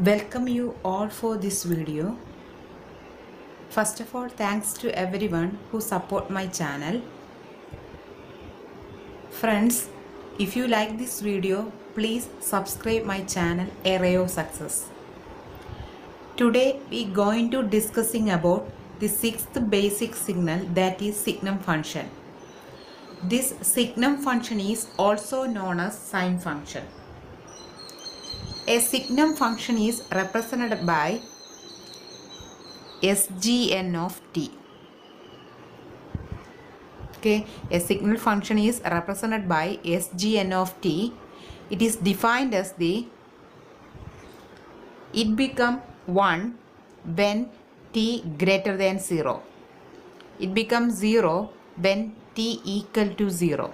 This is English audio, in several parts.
Welcome you all for this video. First of all, thanks to everyone who support my channel. Friends, if you like this video, please subscribe my channel A Ray of Success. Today we going to discussing about the sixth basic signal, that is signum function. This signum function is also known as sine function. A signum function is represented by Sgn of t. Okay, a signal function is represented by Sgn of t. It is defined as it become 1 when t greater than 0. It becomes 0 when t equal to 0.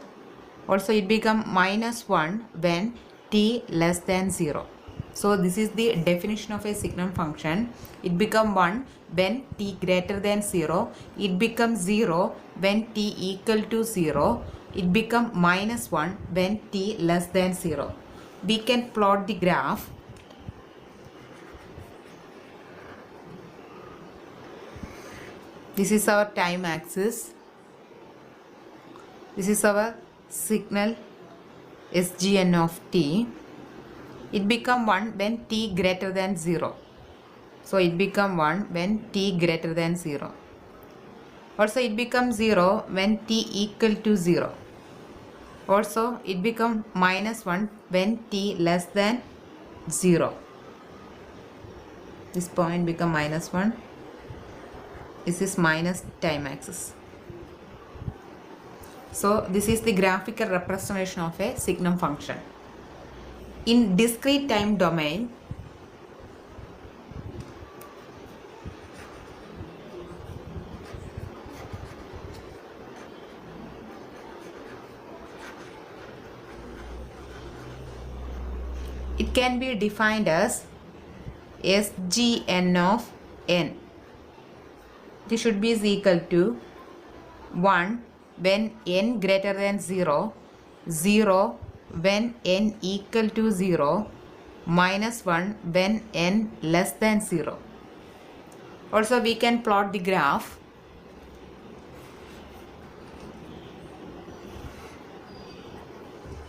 Also it become minus 1 when t less than 0. So this is the definition of a signum function. It become 1 when t greater than 0. It becomes 0 when t equal to 0. It become minus 1 when t less than 0. We can plot the graph. This is our time axis. This is our signal Sgn of t. It become 1 when t greater than 0. So it become 1 when t greater than 0. Also it becomes 0 when t equal to 0. Also it become minus 1 when t less than 0. This point become minus 1. This is minus time axis. So this is the graphical representation of a signum function. In discrete time domain, it can be defined as Sgn of n. This should be equal to 1 when n greater than 0, 0 when n equal to 0, minus 1 when n less than 0. Also we can plot the graph.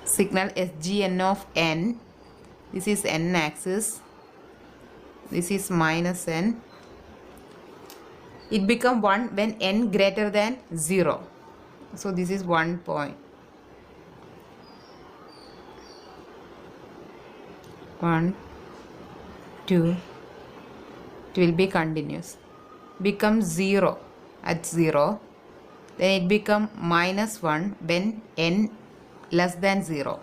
Signal Sgn of n. This is n axis. This is minus n. It become 1 when n greater than 0. So this is 1 point. 1, 2, it will be continuous. Become 0 at 0. Then it become minus 1 when n less than 0.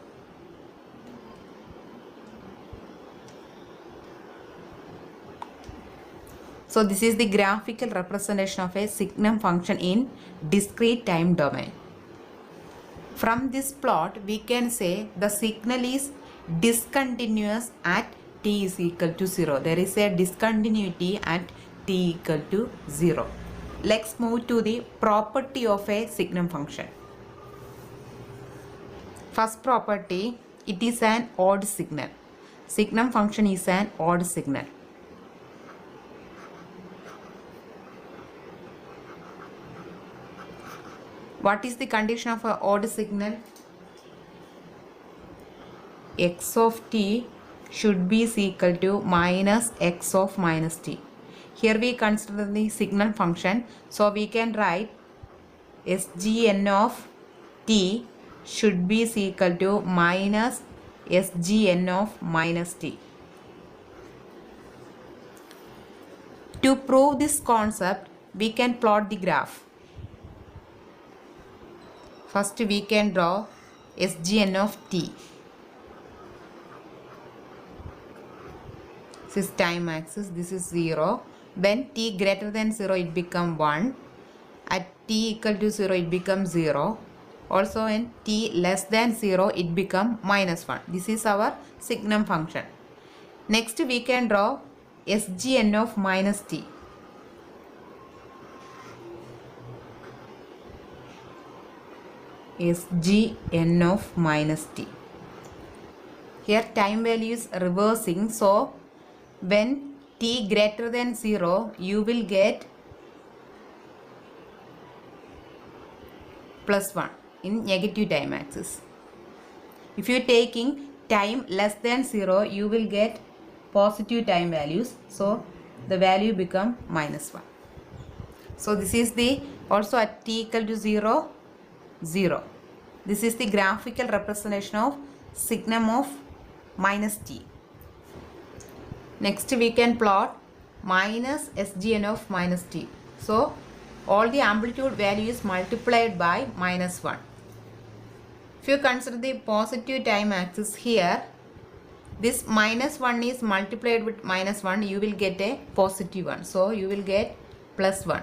So this is the graphical representation of a signum function in discrete time domain. From this plot we can say the signal is discontinuous at t is equal to 0. There is a discontinuity at t equal to 0. Let's move to the property of a signum function. First property, it is an odd signal. Signum function is an odd signal. What is the condition of an odd signal? X of t should be equal to minus x of minus t. Here we consider the signal function, so we can write Sgn of t should be equal to minus Sgn of minus t. To prove this concept, we can plot the graph. First we can draw Sgn of t. This is time axis, this is 0. When t greater than 0 it become 1. At t equal to 0 it becomes 0. Also when t less than 0 it become minus 1. This is our signum function. Next we can draw Sgn of minus t. Sgn of minus t. Here time value is reversing, so when t greater than 0, you will get plus 1 in negative time axis. If you are taking time less than 0, you will get positive time values. So the value become minus 1. So this is the also at t equal to 0, 0. This is the graphical representation of signum of minus t. Next we can plot minus SGN of minus t. So all the amplitude value is multiplied by minus 1. If you consider the positive time axis here, this minus 1 is multiplied with minus 1, you will get a positive 1. So you will get plus 1.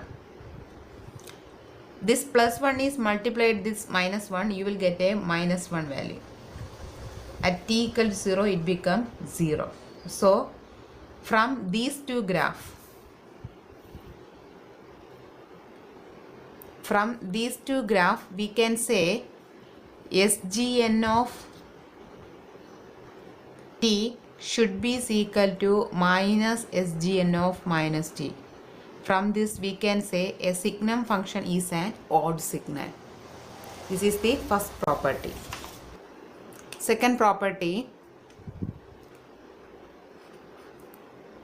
This plus 1 is multiplied this minus 1, you will get a minus 1 value. At t equal to 0, it becomes 0. So from these two graphs, we can say SGN of t should be equal to minus SGN of minus t. From this we can say a signum function is an odd signal. This is the first property. Second property,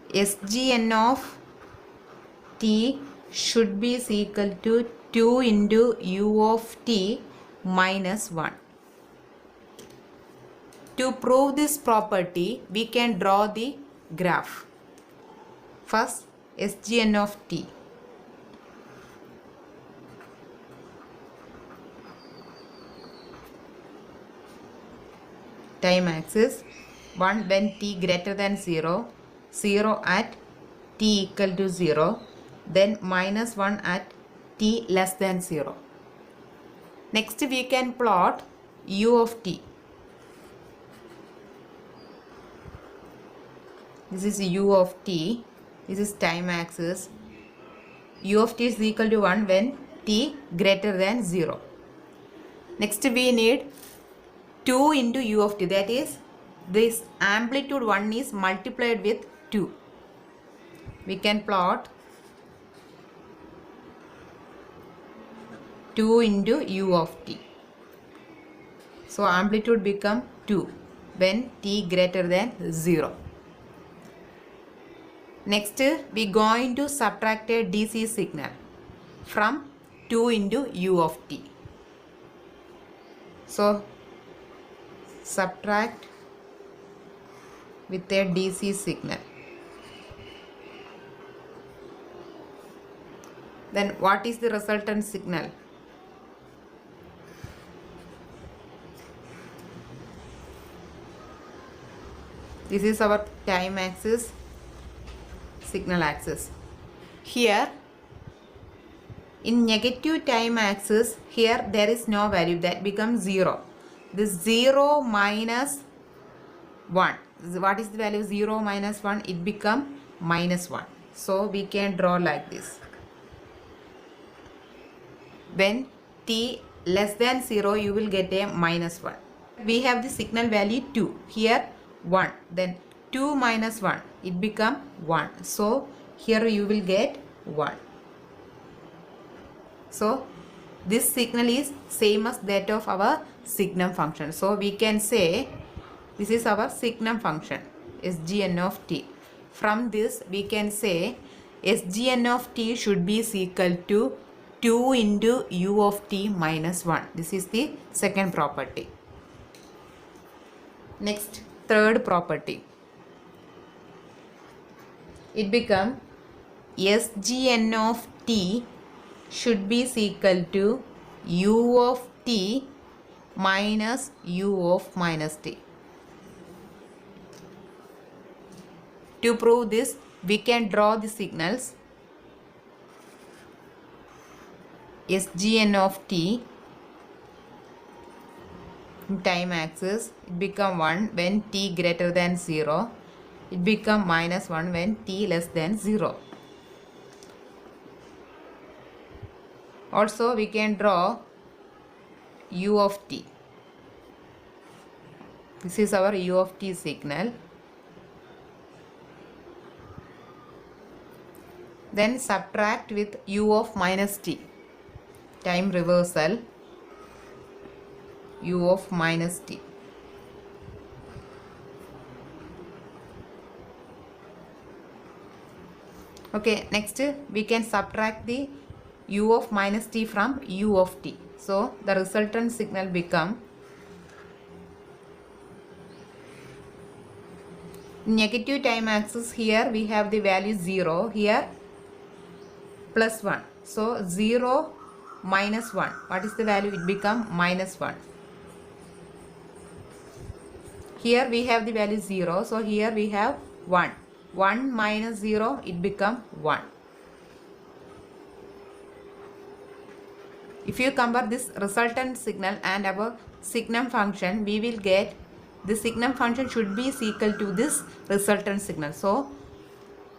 SGN of t should be equal to 2 into u of t minus 1. To prove this property, we can draw the graph. First, SGN of t. Time axis 1 when t greater than 0, 0 at t equal to 0, then minus 1 at t less than 0. Next we can plot u of t. This is u of t. This is time axis. U of t is equal to 1 when t greater than 0. Next we need 2 into u of t. That is, this amplitude 1 is multiplied with 2. We can plot 2 into u of t. So amplitude become 2 when t greater than 0. Next we going to subtract a DC signal from 2 into u of t. So subtract with a DC signal. Then what is the resultant signal? This is our time axis, signal axis. Here in negative time axis, here there is no value, that becomes 0. This 0 minus 1. What is the value? 0 minus 1, it become minus 1. So we can draw like this. When t less than 0, you will get a minus 1. We have the signal value 2. Here 1. Then 2 minus 1, it become 1. So here you will get 1. So this signal is same as that of our signum function. So we can say this is our signum function, SGN of t. From this we can say SGN of t should be equal to 2 into u of t minus 1. This is the second property. Next, third property. It become SGN of t should be equal to u of t minus u of minus t. To prove this, we can draw the signals. SGN of t time axis, it become 1 when t greater than 0. It become minus 1 when t less than 0. Also we can draw u of t. This is our u of t signal. Then subtract with u of minus t. Time reversal, u of minus t. Okay, next we can subtract the u of minus t from u of t. So the resultant signal become negative time axis. Here we have the value 0, here plus 1. So 0 minus 1. What is the value? It become minus 1. Here we have the value 0. So here we have 1. 1 minus 0, it become 1. If you compare this resultant signal and our signum function, we will get the signum function should be equal to this resultant signal. So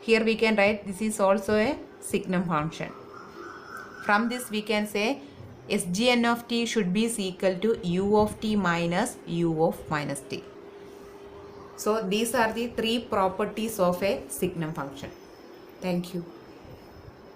here we can write this is also a signum function. From this we can say SGN of t should be equal to u of t minus u of minus t. So these are the three properties of a signum function. Thank you.